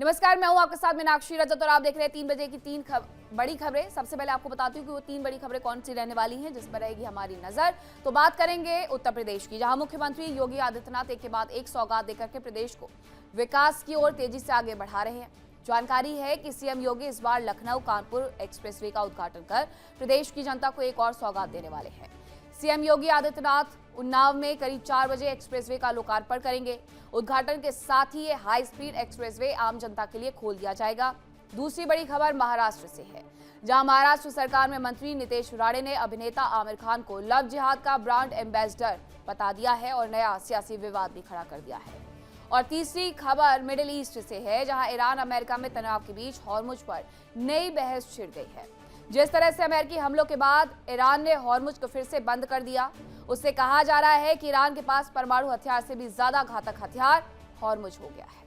नमस्कार, मैं हूं आपके साथ मीनाक्षी रजत और आप देख रहे हैं 3 बजे की बड़ी खबरें। सबसे पहले आपको बताती हूं कि वो 3 बड़ी खबरें कौन सी रहने वाली हैं जिस पर रहेगी हमारी नजर। तो बात करेंगे उत्तर प्रदेश की, जहां मुख्यमंत्री योगी आदित्यनाथ एक के बाद एक सौगात देकर के प्रदेश को विकास की ओर तेजी से आगे बढ़ा रहे हैं। जानकारी है कि सीएम योगी इस बार लखनऊ कानपुर एक्सप्रेसवे का उद्घाटन कर प्रदेश की जनता को एक और सौगात देने वाले हैं। सीएम योगी आदित्यनाथ उन्नाव में करीब 4 बजे एक्सप्रेसवे का लोकार्पण करेंगे। उद्घाटन के साथ ही ये हाई स्पीड एक्सप्रेसवे आम जनता के लिए खोल दिया जाएगा। दूसरी बड़ी खबर महाराष्ट्र से है, जहां महाराष्ट्र सरकार में मंत्री नितेश राणे ने अभिनेता आमिर खान को लव जिहाद का ब्रांड एम्बेसडर बता दिया है और नया सियासी विवाद भी खड़ा कर दिया है। और तीसरी खबर मिडिल ईस्ट से है, जहां ईरान अमेरिका में तनाव के बीच हॉर्मुज पर नई बहस छिड़ गई है। जिस तरह से अमेरिकी हमलों के बाद ईरान ने हॉर्मुज को फिर से बंद कर दिया, उससे कहा जा रहा है कि ईरान के पास परमाणु हथियार से भी ज्यादा घातक हथियार हॉर्मुज हो गया है।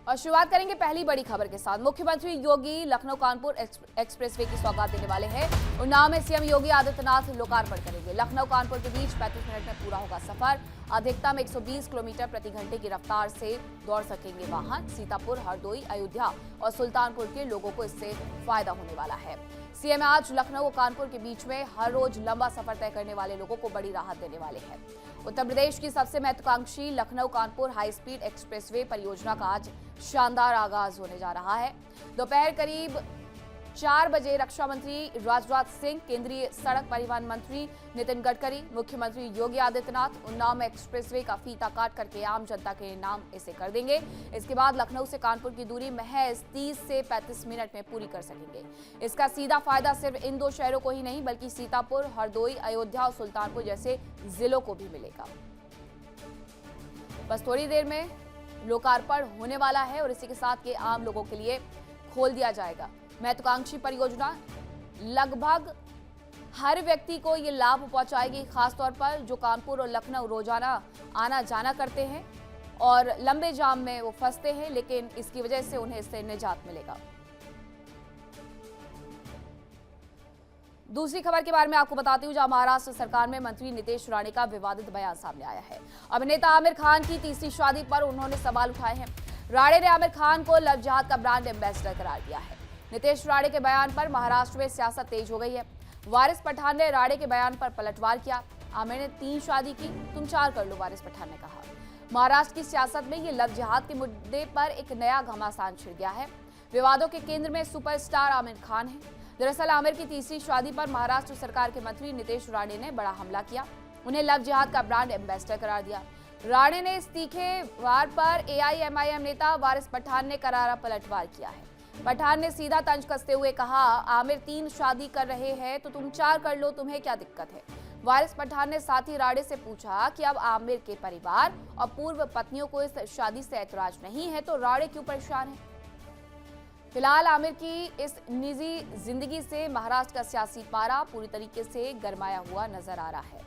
और शुरुआत करेंगे पहली बड़ी खबर के साथ। मुख्यमंत्री योगी लखनऊ कानपुर एक्सप्रेसवे की सौगात देने वाले हैं। उन्नाव में सीएम योगी आदित्यनाथ लोकार्पण करेंगे। लखनऊ कानपुर के बीच 35 मिनट में पूरा होगा सफर। अधिकतम 120 किलोमीटर प्रति घंटे की रफ्तार से दौड़ सकेंगे वाहन। सीतापुर, हरदोई, अयोध्या और सुल्तानपुर के लोगों को इससे फायदा होने वाला है। सीएम आज लखनऊ और कानपुर के बीच में हर रोज लंबा सफर तय करने वाले लोगों को बड़ी राहत देने वाले हैं। उत्तर प्रदेश की सबसे महत्वाकांक्षी Lucknow Kanpur high speed expressway परियोजना का आज शानदार आगाज होने जा रहा है। दोपहर करीब 4 बजे रक्षा मंत्री राजनाथ सिंह, केंद्रीय सड़क परिवहन मंत्री नितिन गडकरी, मुख्यमंत्री योगी आदित्यनाथ उन्नाव में एक्सप्रेसवे का फीता काट करके आम जनता के नाम इसे कर देंगे। इसके बाद लखनऊ से कानपुर की दूरी महज 30 से 35 मिनट में पूरी कर सकेंगे। इसका सीधा फायदा सिर्फ इन 2 शहरों को ही नहीं बल्कि सीतापुर, हरदोई, अयोध्या और सुल्तानपुर जैसे जिलों को भी मिलेगा। बस थोड़ी देर में लोकार्पण होने वाला है और इसी के साथ ये आम लोगों के लिए खोल दिया जाएगा। महत्वाकांक्षी परियोजना लगभग हर व्यक्ति को ये लाभ पहुंचाएगी, खासतौर पर जो कानपुर और लखनऊ रोजाना आना जाना करते हैं और लंबे जाम में वो फंसते हैं, लेकिन इसकी वजह से उन्हें इससे निजात मिलेगा। दूसरी खबर के बारे में आपको बताती हूं, जहां महाराष्ट्र सरकार में मंत्री नितेश राणे का विवादित बयान सामने आया है। अभिनेता आमिर खान की तीसरी शादी पर उन्होंने सवाल उठाए हैं। राणे ने आमिर खान को लव जिहाद का ब्रांड एम्बेसडर करार दिया है। नितेश राणे के बयान पर महाराष्ट्र में सियासत तेज हो गई है। वारिस पठान ने राणे के बयान पर पलटवार किया। आमिर ने 3 शादी की, तुम 4 कर लो, वारिस पठान ने कहा। महाराष्ट्र की सियासत में ये लव जिहाद के मुद्दे पर एक नया घमासान छिड़ गया है। विवादों के केंद्र में सुपरस्टार आमिर खान है। दरअसल आमिर की तीसरी शादी पर महाराष्ट्र सरकार के मंत्री नितेश राणे ने बड़ा हमला किया, उन्हें लव जिहाद का ब्रांड एम्बेसडर करार दिया। राणे ने इस तीखे वार पर एआईएमआईएम नेता वारिस पठान ने करारा पलटवार किया है। पठान ने सीधा तंज कसते हुए कहा, आमिर 3 शादी कर रहे हैं तो तुम 4 कर लो, तुम्हें क्या दिक्कत है। वारिस पठान ने साथ ही राणे से पूछा कि अब आमिर के परिवार और पूर्व पत्नियों को इस शादी से ऐतराज नहीं है तो राणे क्यों परेशान है। फिलहाल आमिर की इस निजी जिंदगी से महाराष्ट्र का सियासी पारा पूरी तरीके से गरमाया हुआ नजर आ रहा है।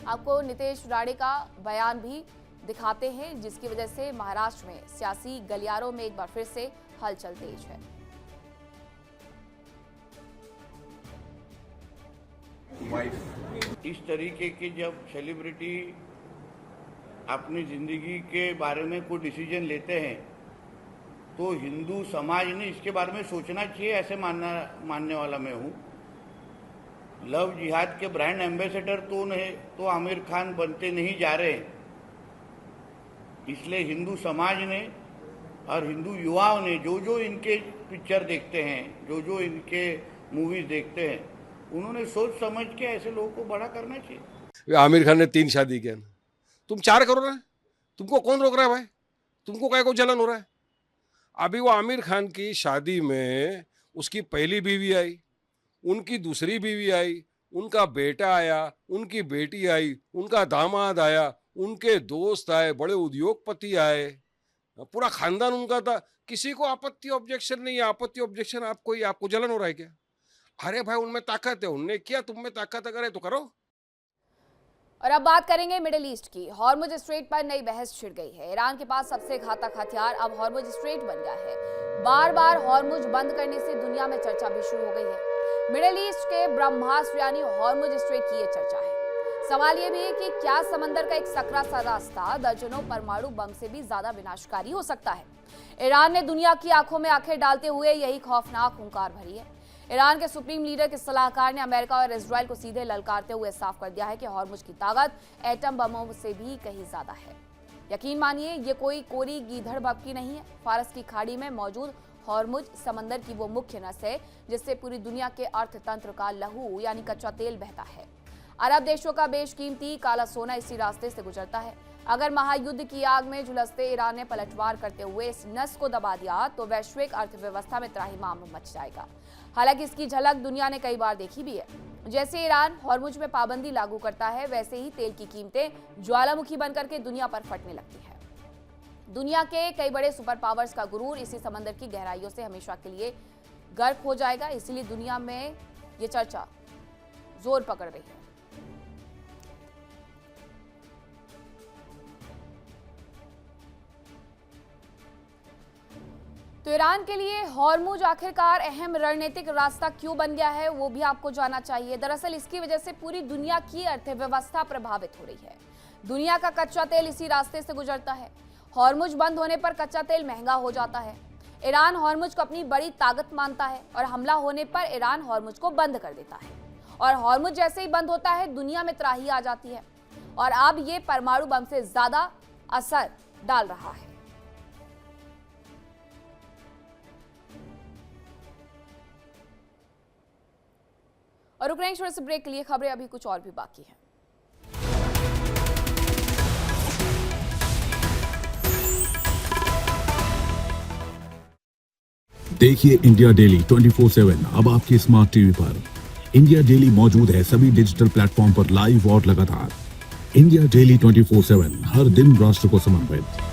आपको नितेश राणे का बयान भी दिखाते हैं, जिसकी वजह से महाराष्ट्र में सियासी गलियारों में एक बार फिर से हलचल तेज है। इस तरीके के जब सेलिब्रिटी अपनी जिंदगी के बारे में कोई डिसीजन लेते हैं तो हिंदू समाज ने इसके बारे में सोचना चाहिए, ऐसे मानने वाला मैं हूँ। लव जिहाद के ब्रांड एम्बेसडर तो आमिर खान बनते नहीं जा रहे, इसलिए हिंदू समाज ने और हिंदू युवाओं ने जो इनके पिक्चर देखते हैं, जो इनके मूवीज देखते हैं, उन्होंने सोच समझ के ऐसे लोगों को बड़ा करना चाहिए। आमिर खान ने 3 शादी किया, तुम 4 करो ना, तुमको कौन रोक रहा है भाई? तुमको काय को जलन हो रहा है? अभी वो आमिर खान की शादी में उसकी पहली बीवी आई, उनकी दूसरी बीवी आई, उनका बेटा आया, उनकी बेटी आई, उनका दामाद आया, उनके दोस्त आए, बड़े उद्योगपति आए, पूरा खानदान उनका था। किसी को आपत्ति ऑब्जेक्शन नहीं है। आपत्ति ऑब्जेक्शन आपको जलन हो रहा है क्या? अरे भाई, उनमें ताकत है, उनने किया, तुम में ताकत अगर है तो करो। और अब बात करेंगे मिडिल ईस्ट की। हॉर्मुज स्ट्रेट पर नई बहस छिड़ गई है। ईरान के पास सबसे घातक हथियार अब हॉर्मुज स्ट्रेट बन गया है। बार बार हॉर्मुज बंद करने से दुनिया में चर्चा भी शुरू हो गई है। मिडिल ईस्ट के ब्रह्मास्त्र यानी हॉर्मुज स्ट्रेट की ये चर्चा है। सवाल यह भी है कि क्या समंदर का एक सकरा सा रास्ता दर्जनों परमाणु बम से भी ज्यादा विनाशकारी हो सकता है? ईरान ने दुनिया की आंखों में आंखें डालते हुए यही खौफनाक हुंकार भरी है। ईरान के सुप्रीम लीडर के सलाहकार ने अमेरिका और इजराइल को सीधे ललकारते हुए साफ कर दिया है कि हॉर्मुज की ताकत एटम बमों से भी कहीं ज्यादा है। यकीन मानिए, ये कोई कोरी गीधड़ भभकी नहीं है। फारस की खाड़ी में मौजूद हॉर्मुज समंदर की वो मुख्य नस है जिससे पूरी दुनिया के अर्थतंत्र का लहू यानी कच्चा तेल बहता है। अरब देशों का बेशकीमती काला सोना इसी रास्ते से गुजरता है। अगर महायुद्ध की आग में झुलसते ईरान ने पलटवार करते हुए इस नस को दबा दिया तो वैश्विक अर्थव्यवस्था में त्राहिमाम मच जाएगा। हालांकि इसकी झलक दुनिया ने कई बार देखी भी है। जैसे ईरान हॉर्मुज में पाबंदी लागू करता है, वैसे ही तेल की कीमतें ज्वालामुखी बनकर के दुनिया पर फटने लगती है। दुनिया के कई बड़े सुपर पावर्स का गुरूर इसी समंदर की गहराइयों से हमेशा के लिए गर्क हो जाएगा। इसीलिए दुनिया में ये चर्चा जोर पकड़ रही है। तो ईरान के लिए हॉर्मुज आखिरकार अहम रणनीतिक रास्ता क्यों बन गया है, वो भी आपको जानना चाहिए। दरअसल इसकी वजह से पूरी दुनिया की अर्थव्यवस्था प्रभावित हो रही है। दुनिया का कच्चा तेल इसी रास्ते से गुजरता है। हॉर्मुज बंद होने पर कच्चा तेल महंगा हो जाता है। ईरान हॉर्मुज को अपनी बड़ी ताकत मानता है और हमला होने पर ईरान हॉर्मुज को बंद कर देता है। और हॉर्मुज जैसे ही बंद होता है, दुनिया में त्राही आ जाती है और अब ये परमाणु बम से ज्यादा असर डाल रहा है। और रुक रहे हैं छोटे से ब्रेक के लिए। खबरें अभी कुछ और भी बाकी हैं। देखिए इंडिया डेली 24/7 अब आपके स्मार्ट टीवी पर। इंडिया डेली मौजूद है सभी डिजिटल प्लेटफॉर्म पर लाइव और लगातार। इंडिया डेली 24/7 हर दिन राष्ट्र को समर्पित।